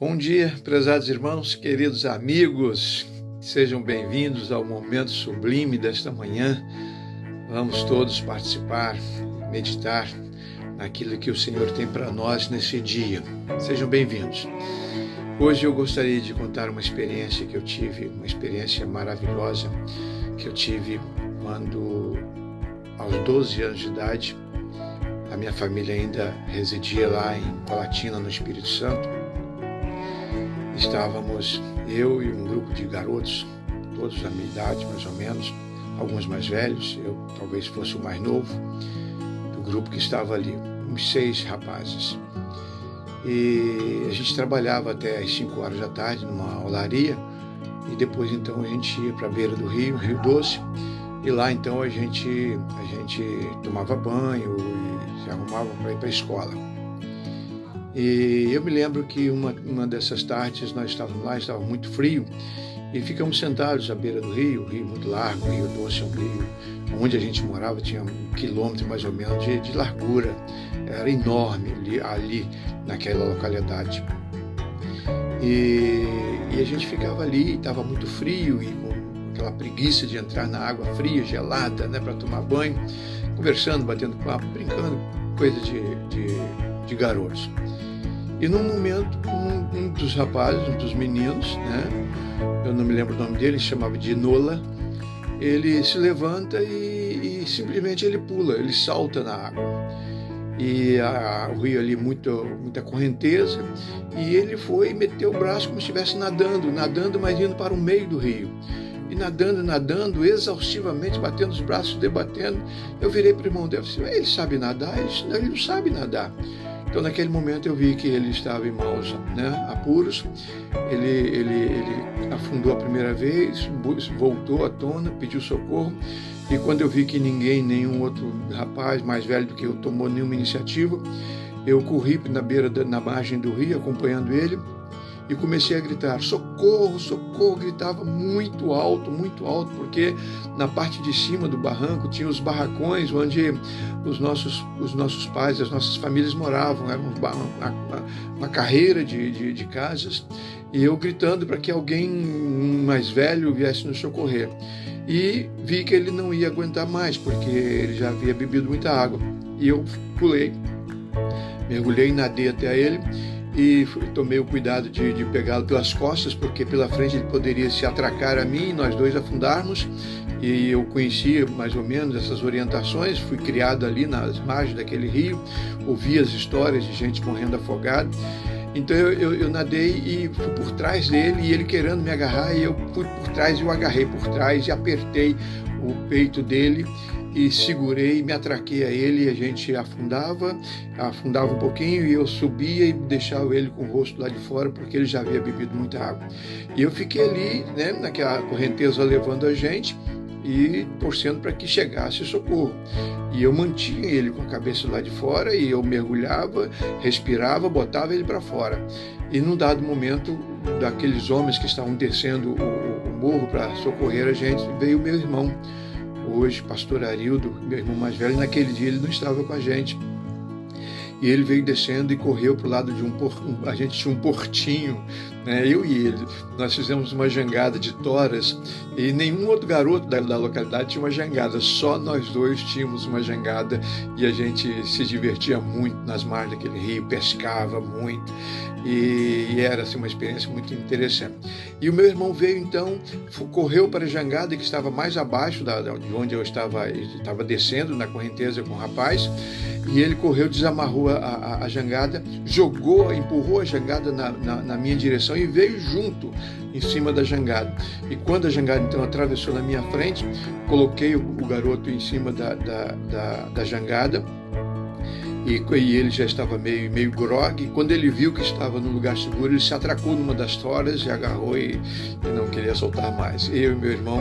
Bom dia, prezados irmãos, queridos amigos, sejam bem-vindos ao momento sublime desta manhã. Vamos todos participar, meditar naquilo que o Senhor tem para nós nesse dia. Sejam bem-vindos. Hoje eu gostaria de contar uma experiência que eu tive, uma experiência maravilhosa que eu tive quando, aos 12 anos de idade, a minha família ainda residia lá em Colatina, no Espírito Santo. Estávamos eu e um grupo de garotos, todos da minha idade mais ou menos, alguns mais velhos, eu talvez fosse o mais novo do grupo que estava ali, uns 6 rapazes. E a gente trabalhava até às 5 horas da tarde numa olaria e depois então a gente ia para a beira do rio, Rio Doce, e lá então a gente tomava banho e se arrumava para ir para a escola. E eu me lembro que uma dessas tardes nós estávamos lá, estava muito frio, e ficamos sentados à beira do rio, rio muito largo, Rio Doce é um rio, onde a gente morava tinha 1 quilômetro mais ou menos de largura, era enorme ali naquela localidade. E a gente ficava ali, estava muito frio e com aquela preguiça de entrar na água fria, gelada, né, para tomar banho, conversando, batendo papo, brincando, coisa de garotos. E num momento, um dos rapazes, um dos meninos, né, eu não me lembro o nome dele, se chamava de Nola, ele se levanta e simplesmente ele pula, ele salta na água. E o rio ali, muita correnteza, e ele foi e meteu o braço como se estivesse nadando, mas indo para o meio do rio. E nadando, exaustivamente, batendo os braços, debatendo. Eu virei para o irmão dele e disse, ele sabe nadar? Ele não sabe nadar. Então, naquele momento, eu vi que ele estava em maus, né, apuros. Ele afundou a primeira vez, voltou à tona, pediu socorro. E quando eu vi que nenhum outro rapaz mais velho do que eu tomou nenhuma iniciativa, eu corri na margem do rio, acompanhando ele, e comecei a gritar, socorro, socorro, gritava muito alto, porque na parte de cima do barranco tinha os barracões onde os nossos pais, as nossas famílias moravam, era uma carreira de casas, e eu gritando para que alguém mais velho viesse nos socorrer. E vi que ele não ia aguentar mais, porque ele já havia bebido muita água. E eu pulei, mergulhei, nadei até ele, e tomei o cuidado de pegá-lo pelas costas, porque pela frente ele poderia se atracar a mim e nós dois afundarmos, e eu conhecia mais ou menos essas orientações, fui criado ali nas margens daquele rio, ouvi as histórias de gente morrendo afogada. Então eu nadei e fui por trás dele, e ele querendo me agarrar, e eu fui por trás e o agarrei por trás e apertei o peito dele e segurei, me atraquei a ele, e a gente afundava um pouquinho, e eu subia e deixava ele com o rosto lá de fora, porque ele já havia bebido muita água. E eu fiquei ali, né, naquela correnteza levando a gente e torcendo para que chegasse socorro. E eu mantinha ele com a cabeça lá de fora, e eu mergulhava, respirava, botava ele para fora. E num dado momento, daqueles homens que estavam descendo o morro para socorrer a gente, veio o meu irmão, hoje pastor Arildo, meu irmão mais velho. Naquele dia ele não estava com a gente, e ele veio descendo e correu para o lado de a gente tinha um portinho, né, eu e ele, nós fizemos uma jangada de toras, e nenhum outro garoto da localidade tinha uma jangada, só nós dois tínhamos uma jangada, e a gente se divertia muito nas margens daquele rio, pescava muito, e era assim, uma experiência muito interessante. E o meu irmão veio então, correu para a jangada que estava mais abaixo de onde eu estava descendo na correnteza com o rapaz, e ele correu, desamarrou a jangada, empurrou a jangada na minha direção e veio junto em cima da jangada. E quando a jangada então atravessou na minha frente, coloquei o garoto em cima da jangada, e ele já estava meio grogue. Quando ele viu que estava no lugar seguro, ele se atracou numa das toras e agarrou e não queria soltar mais. Eu e meu irmão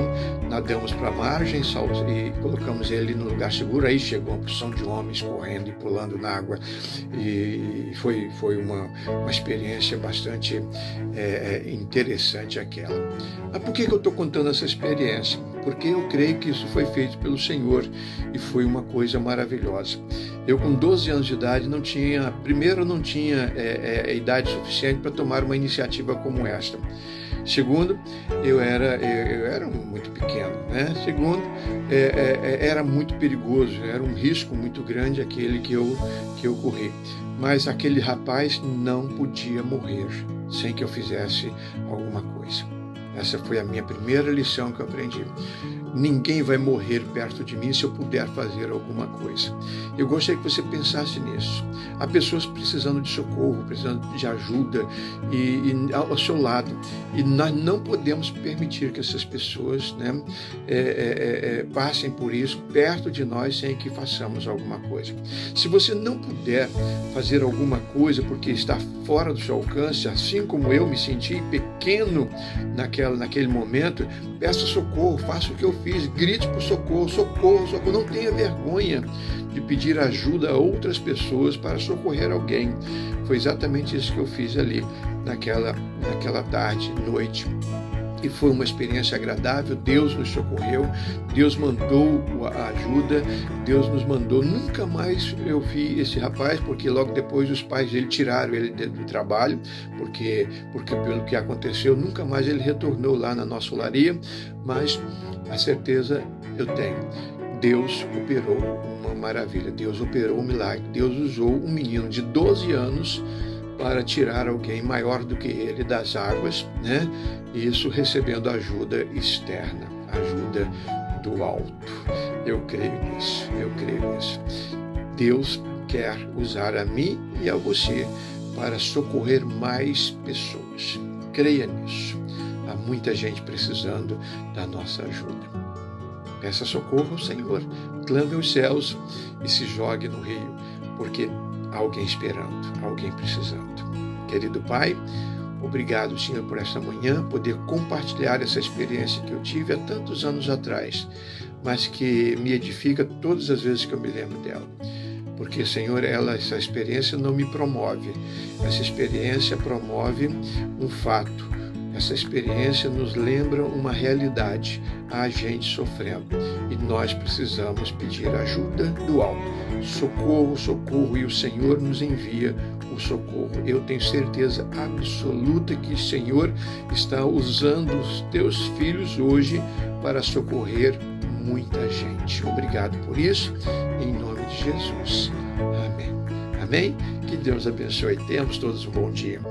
nadamos para a margem e colocamos ele no lugar seguro. Aí chegou uma porção de homens correndo e pulando na água, e foi uma experiência bastante interessante aquela. Mas por que eu estou contando essa experiência? porque eu creio que isso foi feito pelo Senhor e foi uma coisa maravilhosa. Eu, com 12 anos de idade, não tinha idade suficiente para tomar uma iniciativa como esta. Segundo, eu era muito pequeno, né? Segundo, era muito perigoso, era um risco muito grande aquele que eu corri. Mas aquele rapaz não podia morrer sem que eu fizesse alguma coisa. Essa foi a minha primeira lição que eu aprendi. Ninguém vai morrer perto de mim se eu puder fazer alguma coisa. Eu gostaria que você pensasse nisso. Há pessoas precisando de socorro, precisando de ajuda e ao seu lado. E nós não podemos permitir que essas pessoas, né, passem por isso perto de nós sem que façamos alguma coisa. Se você não puder fazer alguma coisa porque está fora do seu alcance, assim como eu me senti pequeno naquele momento, peça socorro, faça o que eu fiz, grite por socorro, socorro, socorro. Não tenha vergonha de pedir ajuda a outras pessoas para socorrer alguém. Foi exatamente isso que eu fiz ali naquela tarde, noite. E foi uma experiência agradável. Deus nos socorreu, Deus mandou a ajuda, Deus nos mandou. Nunca mais eu vi esse rapaz, porque logo depois os pais dele tiraram ele do trabalho, porque pelo que aconteceu, nunca mais ele retornou lá na nossa olaria, mas a certeza eu tenho. Deus operou uma maravilha, Deus operou um milagre, Deus usou um menino de 12 anos para tirar alguém maior do que ele das águas, né? Isso recebendo ajuda externa, ajuda do alto. Eu creio nisso. Deus quer usar a mim e a você para socorrer mais pessoas. Creia nisso. Há muita gente precisando da nossa ajuda. Peça socorro ao Senhor, clame aos céus e se jogue no rio, porque há alguém esperando, há alguém precisando. Querido Pai, obrigado, Senhor, por esta manhã, poder compartilhar essa experiência que eu tive há tantos anos atrás, mas que me edifica todas as vezes que eu me lembro dela. Porque, Senhor, essa experiência não me promove, essa experiência promove um fato. Essa experiência nos lembra uma realidade, a gente sofrendo, e nós precisamos pedir ajuda do alto. Socorro, socorro, e o Senhor nos envia o socorro. Eu tenho certeza absoluta que o Senhor está usando os teus filhos hoje para socorrer muita gente. Obrigado por isso, em nome de Jesus. Amém. Amém? Que Deus abençoe. Tenhamos todos um bom dia.